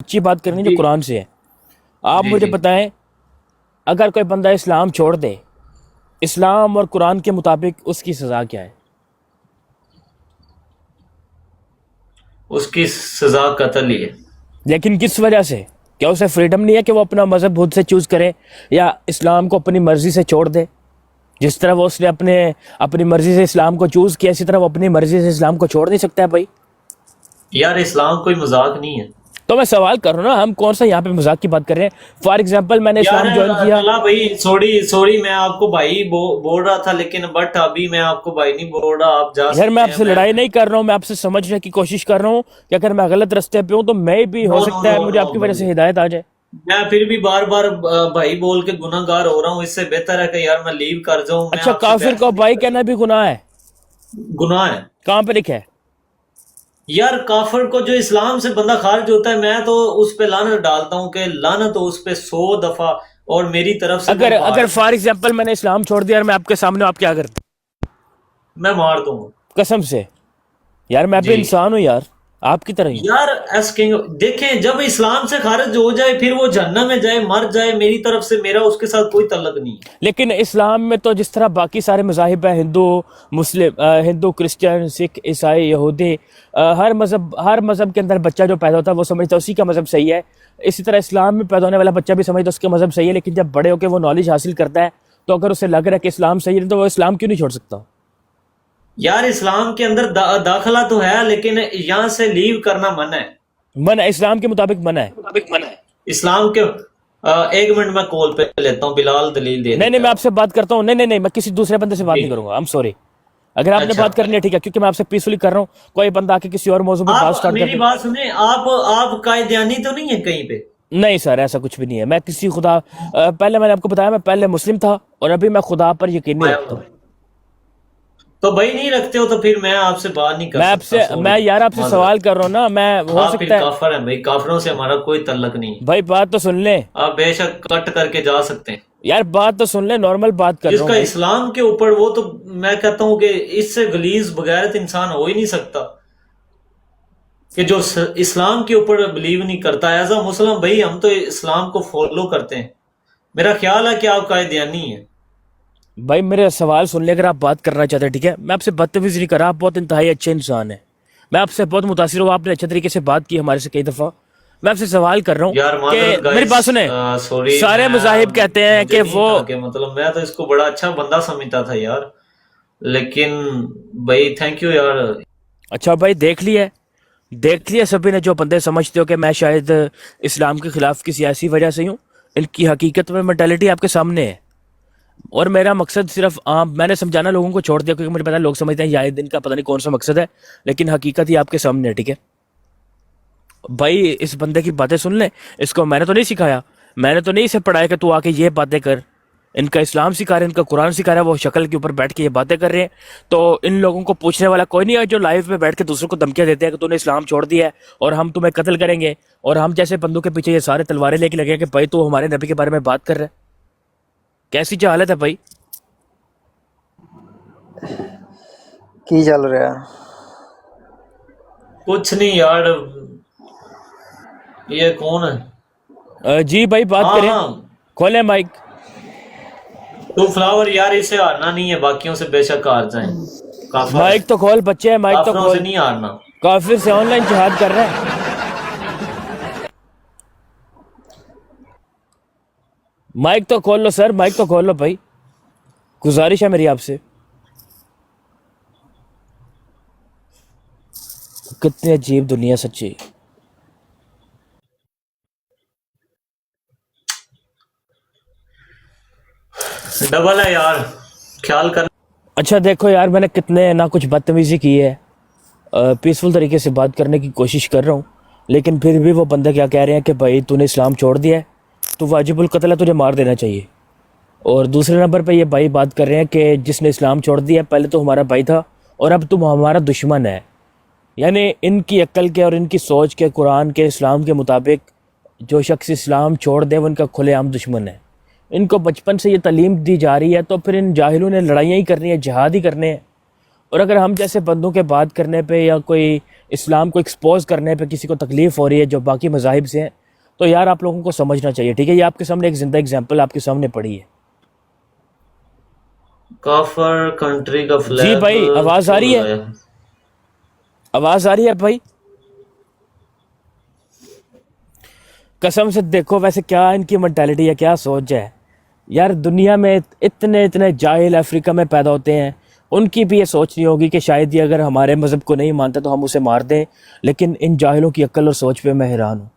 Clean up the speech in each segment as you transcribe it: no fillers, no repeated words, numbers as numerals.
اچھی بات کرنی جو جی قرآن سے ہے. آپ جی مجھے جی بتائیں اگر کوئی بندہ اسلام چھوڑ دے، اسلام اور قرآن کے مطابق اس کی سزا کیا ہے؟ اس کی سزا قتل ہی ہے. لیکن کس وجہ سے؟ کیا اسے فریڈم نہیں ہے کہ وہ اپنا مذہب خود سے چوز کرے، یا اسلام کو اپنی مرضی سے چھوڑ دے؟ جس طرح وہ اس نے اپنی مرضی سے اسلام کو چوز کیا، اسی طرح وہ اپنی مرضی سے اسلام کو چھوڑ نہیں سکتا ہے بھائی. یار اسلام کوئی مذاق نہیں ہے. تو میں سوال کر رہا ہوں نا، ہم کون سا یہاں پہ مذاق کی بات کر رہے ہیں؟ فار ایگزامپل میں نے یار اسلام جوائن کیا. طلحہ بھائی سوری میں آپ کو بھائی بول رہا تھا، لیکن بٹ ابھی میں آپ کو بھائی نہیں بول رہا. آپ جا یار میں سکتے آپ ہیں. سے میں لڑائی نہیں کر رہا ہوں، میں آپ سے سمجھنے کی کوشش کر رہا ہوں کہ اگر میں غلط رستے پہ ہوں تو میں بھی ہو نو نو سکتا ہے نو مجھے نو آپ کی وجہ بھائی، سے ہدایت آ جائے. میں پھر بھی بار بار بھائی بول کے گناہ گار ہو رہا ہوں. اس سے بہتر ہے کہ یار میں لیو کر جاؤں. میں اچھا، آپ سے کافر بحث کو نہیں بھائی کرتا. کہنا بھی گناہ ہے؟ گناہ ہے کہاں پہ لکھا ہے؟ یار. کافر کو جو اسلام سے بندہ خارج ہوتا ہے، میں تو اس پہ لعنت ڈالتا ہوں کہ لعنت ہو اس پہ 100 دفعہ، اور میری طرف سے اگر فار ایگزامپل میں نے اسلام چھوڑ دیا اور میں آپ کے سامنے، آپ کیا کرتے؟ میں مار دوں گا. قسم سے یار، میں بھی جی انسان ہوں یار، آپ کی طرح ہی ہوں. یار ایس کنگ دیکھیں، جب اسلام سے خارج ہو جائے پھر وہ جہنم میں جائے مر جائے، میری طرف سے میرا اس کے ساتھ کوئی تعلق نہیں ہے. لیکن اسلام میں تو جس طرح باقی سارے مذاہب ہیں، ہندو، مسلم، ہندو، کرسچن، سکھ، عیسائی، یہودی، ہر مذہب کے اندر بچہ جو پیدا ہوتا ہے وہ سمجھتا ہے اسی کا مذہب صحیح ہے. اسی طرح اسلام میں پیدا ہونے والا بچہ بھی سمجھتا ہے اس کا مذہب صحیح ہے. لیکن جب بڑے ہو کے وہ نالج حاصل کرتا ہے تو اگر اسے لگ رہا ہے کہ اسلام صحیح ہے تو وہ اسلام کیوں نہیں چھوڑ سکتا؟ یار اسلام کے اندر داخلہ تو ہے، لیکن یہاں سے لیو کرنا منع ہے. منع ہے، اسلام کے مطابق منع ہے. اسلام کے ایک منٹ میں کال پہ لیتا ہوں. بلال دلیل دے نہیں نہیں، دیتا میں ہے. آپ سے بات کرتا ہوں. نہیں، میں کسی دوسرے بندے سے بات جی نہیں کروں گا. I'm sorry. اگر آپ نے اچھا، بات کرنی ہے ٹھیک ہے، کیونکہ میں آپ سے پیسفلی کر رہا ہوں. کوئی بندہ آ کے کسی اور موضوع پہ بات آپ سٹارٹ کر میری دے. بات سنیں. آپ قائدیانی تو نہیں ہے کہیں پہ؟ نہیں سر، ایسا کچھ بھی نہیں ہے. میں کسی خدا پہلے میں نے آپ کو بتایا میں پہلے مسلم تھا اور ابھی میں خدا پر یقین نہیں رکھتا ہوں. تو بھائی نہیں رکھتے ہو تو پھر میں آپ سے بات نہیں کر سکتا. سوری، میں یار آپ سے سوال معذرت. کر رہا ہوں نا، میں ہو آپ پھر سکتا ہے. کافر ہیں بھائی. کافروں سے ہمارا کوئی تعلق نہیں ہے. بھائی بات تو سن لیں. آپ بے شک کٹ کر کے جا سکتے ہیں. یار بات تو سن لیں، نارمل بات کر رہا جس ہوں کا بھائی. اسلام کے اوپر، وہ تو میں کہتا ہوں کہ اس سے غلیظ بغیرت انسان ہو ہی نہیں سکتا کہ جو اسلام کے اوپر بلیو نہیں کرتا. ایز اے مسلم بھائی ہم تو اسلام کو فالو کرتے ہیں. میرا خیال ہے کہ آپ قائدیانی ہیں. بھائی میرے سوال سن لیں اگر آپ بات کرنا چاہتے ہیں، ٹھیک ہے؟ میں آپ سے بدتمیزی نہیں کر رہا، آپ بہت انتہائی اچھے انسان ہیں. میں آپ سے بہت متاثر ہوں، آپ نے اچھے طریقے سے بات کی ہمارے سے کئی دفعہ. میں آپ سے سوال کر رہا ہوں یار کہ معذرت میری گائز، بات سنیں. سوری. سارے مذاہب کہتے ہیں مجھے کہ نہیں وہ، تھا کہ مطلب میں تو اس کو بڑا اچھا بندہ سمجھتا تھا یار. لیکن بھائی تھینک یو یار. اچھا بھائی دیکھ لیا سبھی نے، جو بندے سمجھتے ہو کہ میں شاید اسلام کے خلاف کسی ایسی وجہ سے ہوں، ان کی حقیقت میں مینٹیلٹی آپ کے سامنے ہے. اور میرا مقصد صرف میں نے سمجھانا لوگوں کو چھوڑ دیا، کیونکہ مجھے پتا ہے لوگ سمجھتے ہیں یہ دن کا پتہ نہیں کون سا مقصد ہے، لیکن حقیقت ہی آپ کے سامنے ہے. ٹھیک ہے بھائی، اس بندے کی باتیں سن لیں. اس کو میں نے تو نہیں سکھایا، میں نے تو نہیں اسے پڑھایا کہ تو آ کے یہ باتیں کر. ان کا اسلام سکھا رہے ہیں، ان کا قرآن سکھا رہا ہے، وہ شکل کے اوپر بیٹھ کے یہ باتیں کر رہے ہیں. تو ان لوگوں کو پوچھنے والا کوئی نہیں ہے جو لائیو میں بیٹھ کے دوسروں کو دھمکیاں دیتے ہیں کہ تو نے اسلام چھوڑ دیا ہے اور ہم تمہیں قتل کریں گے، اور ہم جیسے بندوں کے پیچھے یہ سارے تلواریں لے کے لگے ہیں کہ بھائی تو ہمارے نبی کے بارے میں بات کر رہا ہے. کیسی جہالت ہے بھائی. کی چل رہا ہے؟ کچھ نہیں یار. یہ کون ہے؟ جی بھائی بات ہاں کریں، ہاں، کھولیں مائک. تو فلاور یار، اسے ہارنا نہیں ہے. باقیوں سے بے شک ہار جائیں. کافر ہے. مائک تو کھول بچے، مائک تو کافروں سے کھول. نہیں ہارنا. کافر سے آن لائن جہاد کر رہے ہیں. مائک تو کھول لو سر، مائک تو کھول لو بھائی، گزارش ہے میری آپ سے. کتنی عجیب دنیا سچی. ڈبل ہے یار، خیال کر. اچھا دیکھو یار، میں نے کتنے نہ کچھ بدتمیزی کی ہے، پیسفل طریقے سے بات کرنے کی کوشش کر رہا ہوں، لیکن پھر بھی وہ بندے کیا کہہ رہے ہیں کہ بھائی تو نے اسلام چھوڑ دیا ہے تو واجب القتل ہے، تجھے مار دینا چاہیے. اور دوسرے نمبر پہ یہ بھائی بات کر رہے ہیں کہ جس نے اسلام چھوڑ دیا پہلے تو ہمارا بھائی تھا اور اب تم ہمارا دشمن ہے. یعنی ان کی عقل کے اور ان کی سوچ کے، قرآن کے، اسلام کے مطابق جو شخص اسلام چھوڑ دے وہ ان کا کھلے عام دشمن ہے. ان کو بچپن سے یہ تعلیم دی جا رہی ہے، تو پھر ان جاہلوں نے لڑائیاں ہی کرنی ہے، جہاد ہی کرنے ہیں. اور اگر ہم جیسے بندوں کے بات کرنے پہ یا کوئی اسلام کو ایکسپوز کرنے پہ کسی کو تکلیف ہو رہی ہے جو باقی مذاہب سے ہیں، تو یار آپ لوگوں کو سمجھنا چاہیے، ٹھیک ہے؟ یہ آپ کے سامنے ایک زندہ ایگزامپل آپ کے سامنے پڑی ہے۔ کافر کنٹری کا جی فلیگ بھائی آواز آ کیوں رہی ہے؟ لگایا؟ آواز آ رہی ہے بھائی؟ قسم سے دیکھو ویسے کیا ان کی مینٹیلٹی ہے، کیا سوچ ہے یار۔ دنیا میں اتنے جاہل افریقہ میں پیدا ہوتے ہیں، ان کی بھی یہ سوچ نہیں ہوگی کہ شاید یہ اگر ہمارے مذہب کو نہیں مانتا تو ہم اسے مار دیں، لیکن ان جاہلوں کی عقل اور سوچ پہ میں حیران ہوں۔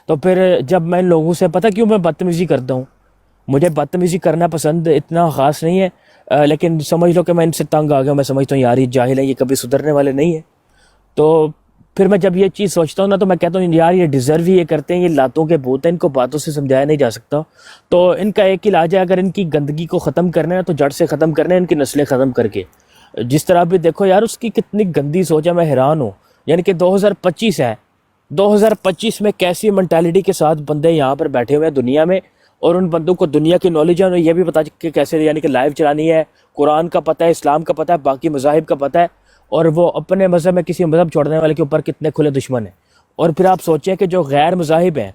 تو پھر جب میں ان لوگوں سے، پتہ کیوں میں بدتمیزی کرتا ہوں؟ مجھے بدتمیزی کرنا پسند اتنا خاص نہیں ہے، لیکن سمجھ لو کہ میں ان سے تنگ آ گیا، میں سمجھتا ہوں یار یہ جاہل ہیں، یہ کبھی سدھرنے والے نہیں ہیں۔ تو پھر میں جب یہ چیز سوچتا ہوں نا تو میں کہتا ہوں یار یہ ڈیزرو ہی یہ کرتے ہیں، یہ لاتوں کے بھوت ہیں، ان کو باتوں سے سمجھایا نہیں جا سکتا۔ تو ان کا ایک علاج ہے، اگر ان کی گندگی کو ختم کرنا ہے تو جڑ سے ختم کرنا ہے، ان کی نسلیں ختم کر کے۔ جس طرح بھی دیکھو یار اس کی کتنی گندی سوچ ہے، میں حیران ہوں۔ یعنی کہ 2025 ہے، 2025 میں کیسی منٹیلٹی کے ساتھ بندے یہاں پر بیٹھے ہوئے ہیں دنیا میں، اور ان بندوں کو دنیا کی نالج ہے، انہیں یہ بھی پتا کہ کیسے یعنی کہ لائف چلانی ہے، قرآن کا پتہ ہے، اسلام کا پتہ ہے، باقی مذاہب کا پتہ ہے، اور وہ اپنے مذہب میں کسی مذہب چھوڑنے والے کے اوپر کتنے کھلے دشمن ہیں۔ اور پھر آپ سوچیں کہ جو غیر مذاہب ہیں،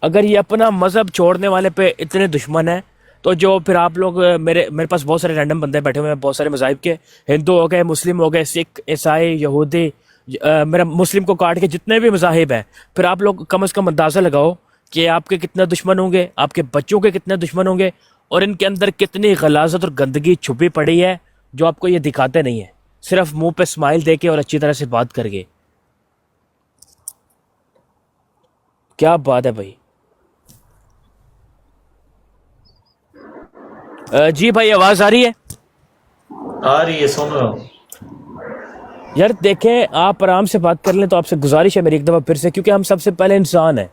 اگر یہ اپنا مذہب چھوڑنے والے پہ اتنے دشمن ہیں، تو جو پھر آپ لوگ، میرے پاس بہت سارے رینڈم بندے بیٹھے ہوئے ہیں بہت سارے مذاہب کے، ہندو ہو گئے، مسلم ہو گئے، سکھ، عیسائی، یہودی، میرا مسلم کو کاٹ کے جتنے بھی مذاہب ہیں، پھر آپ لوگ کم از کم اندازہ لگاؤ کہ آپ کے کتنے دشمن ہوں گے، آپ کے بچوں کے کتنے دشمن ہوں گے، اور ان کے اندر کتنی غلاظت اور گندگی چھپی پڑی ہے جو آپ کو یہ دکھاتے نہیں ہیں، صرف منہ پہ اسمائل دے کے اور اچھی طرح سے بات کر کے۔ کیا بات ہے بھائی۔ جی بھائی آواز آ رہی ہے؟ آ رہی ہے، سن رہا ہوں۔ یار دیکھیں آپ آرام سے بات کر لیں، تو آپ سے گزارش ہے میری ایک دفعہ پھر سے، کیونکہ ہم سب سے پہلے انسان ہیں،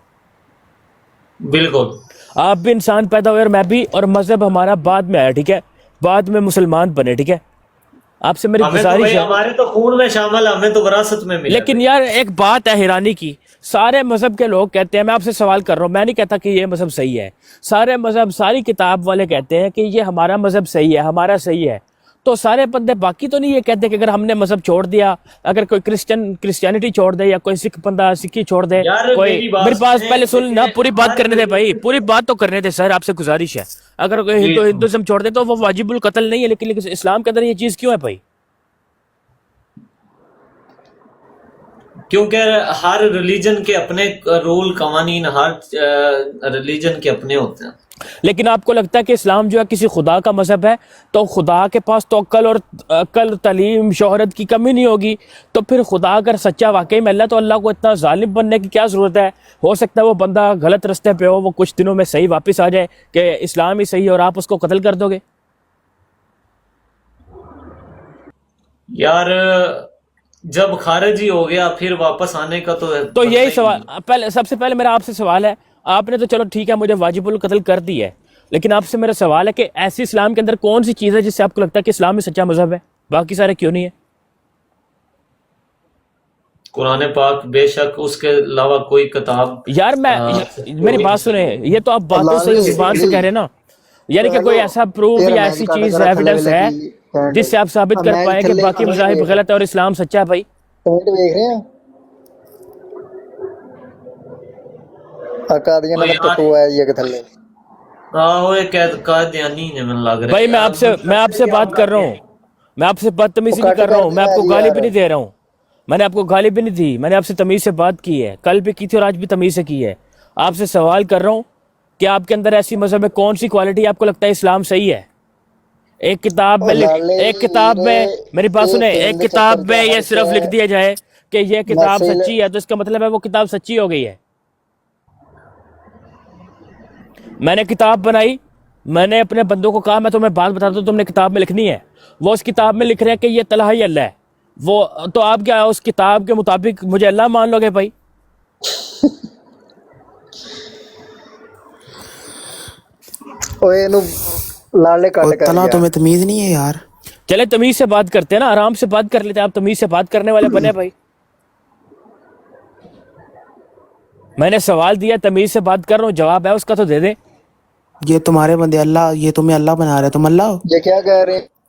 بالکل آپ بھی انسان پیدا ہوئے اور میں بھی، اور مذہب ہمارا بعد میں آیا، ٹھیک ہے؟ بعد میں مسلمان بنے، ٹھیک ہے؟ آپ سے میری ہمیں تو گزارش بھائی ہے، ہمارے تو خون میں شامل ہے، ہمیں تو وراثت میں ملا لیکن یار ایک بات ہے حیرانی کی، سارے مذہب کے لوگ کہتے ہیں، میں آپ سے سوال کر رہا ہوں، میں نہیں کہتا کہ یہ مذہب صحیح ہے، سارے مذہب، ساری کتاب والے کہتے ہیں کہ یہ ہمارا مذہب صحیح ہے، ہمارا صحیح ہے، تو سارے بندے باقی تو نہیں یہ کہتے کہ اگر ہم نے مذہب چھوڑ دیا، اگر کوئی کرسچینٹی چھوڑ دے، یا کوئی سکھ بندہ سکھی چھوڑ دے، یار کوئی میری بات میرے پاس سنیں، پہلے سن نا، دیکھیں پوری بات ہر کرنے دے بھائی، پوری بات تو کرنے دے سر، آپ سے گزارش ہے۔ اگر کوئی جی ہندوازم چھوڑ دے تو وہ واجب القتل نہیں ہے، لیکن اسلام کے اندر یہ چیز کیوں ہے بھائی؟ کیونکہ ہر ریلیجن کے اپنے رول قوانین، ہر ریلیجن کے اپنے ہوتے ہیں۔ لیکن آپ کو لگتا ہے کہ اسلام جو ہے کسی خدا کا مذہب ہے، تو خدا کے پاس تو عقل، تعلیم، شہرت کی کمی نہیں ہوگی، تو پھر خدا اگر سچا واقعی میں اللہ، تو اللہ کو اتنا ظالم بننے کی کیا ضرورت ہے؟ ہو سکتا ہے وہ بندہ غلط رستے پہ ہو، وہ کچھ دنوں میں صحیح واپس آ جائے کہ اسلام ہی صحیح ہے، اور آپ اس کو قتل کر دو گے۔ یار جب خارجی ہو گیا پھر واپس آنے کا تو تو بنتا یہی ہی سوال، نہیں۔ سب سے پہلے میرا آپ سے سوال ہے، آپ نے تو چلو ٹھیک ہے مجھے واجب القتل کر دی ہے، لیکن آپ سے میرا سوال ہے کہ ایسی اسلام کے اندر کون سی چیز ہے جس سے آپ کو لگتا ہے کہ اسلام میں سچا مذہب ہے، باقی سارے کیوں نہیں ہے؟ قرآن پاک بے شک، اس کے علاوہ کوئی کتاب یار سچی ہو میری ہی نہیں بات سنیں، یہ تو آپ باتوں سے لال زبان سے کہہ رہے ہیں نا، یعنی کہ کوئی ایسا پروف یا ایسی چیز ایویڈنس ہے جس سے آپ ثابت کر پائیں کہ باقی مذاہب غلط ہے اور اسلام سچا ہے بھائی؟ پوائنٹ دیکھ رہے ہیں اکادیاں کوئی دا ٹٹو ہے یہ کہ تھلے آہو ایک قائدیانی نے من لگ رہا بھائی ہے میں آپ سے بات کر رہا ہوں، میں آپ سے بدتمیزی نہیں کر رہا ہوں، میں آپ کو گالی بھی نہیں دے رہا ہوں، میں نے آپ کو گالی بھی نہیں دی، میں نے آپ سے تمیز سے بات کی ہے، کل بھی کی تھی اور آج بھی تمیز سے کی ہے۔ آپ سے سوال کر رہا ہوں کہ آپ کے اندر ایسی مذہب میں کون سی کوالٹی آپ کو لگتا ہے اسلام صحیح ہے؟ ایک کتاب میں میری بات سنیں، ایک کتاب میں یہ صرف لکھ دیا جائے کہ یہ کتاب سچی ہے تو اس کا مطلب ہے وہ کتاب سچی ہو گئی ہے۔ میں نے کتاب بنائی، میں نے اپنے بندوں کو کہا میں تمہیں بات بتاتا ہوں، تم نے کتاب میں لکھنی ہے، وہ اس کتاب میں لکھ رہے ہیں کہ یہ طلحہ ہی اللہ ہے، وہ تو آپ کیا اس کتاب کے مطابق مجھے اللہ مان لو گے بھائی؟ اوے نو لالے کٹ کر تلا گیا تمہیں تمیز نہیں ہے یار؟ چلے تمیز سے بات کرتے ہیں نا، آرام سے بات کر لیتے ہیں، آپ تمیز سے بات کرنے والے بنے بھائی۔ میں نے سوال دیا، تمیز سے بات کر رہا ہوں، جواب ہے اس کا تو دے دیں۔ یہ تمہارے بندے اللہ، یہ تمہیں اللہ بنا رہے، تم اللہ ہو؟ یہ کیا کہہ رہے ہیں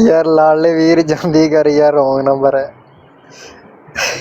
ਯਾਰ। ਲਾਲੇ ਵੀਰ ਜਲਦੀ ਕਰ ਯਾਰ, ਰੋਂਗ ਨੰਬਰ ਹੈ।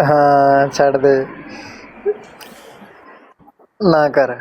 ਹਾਂ ਛੱਡ ਦੇ, ਨਾ ਕਰ।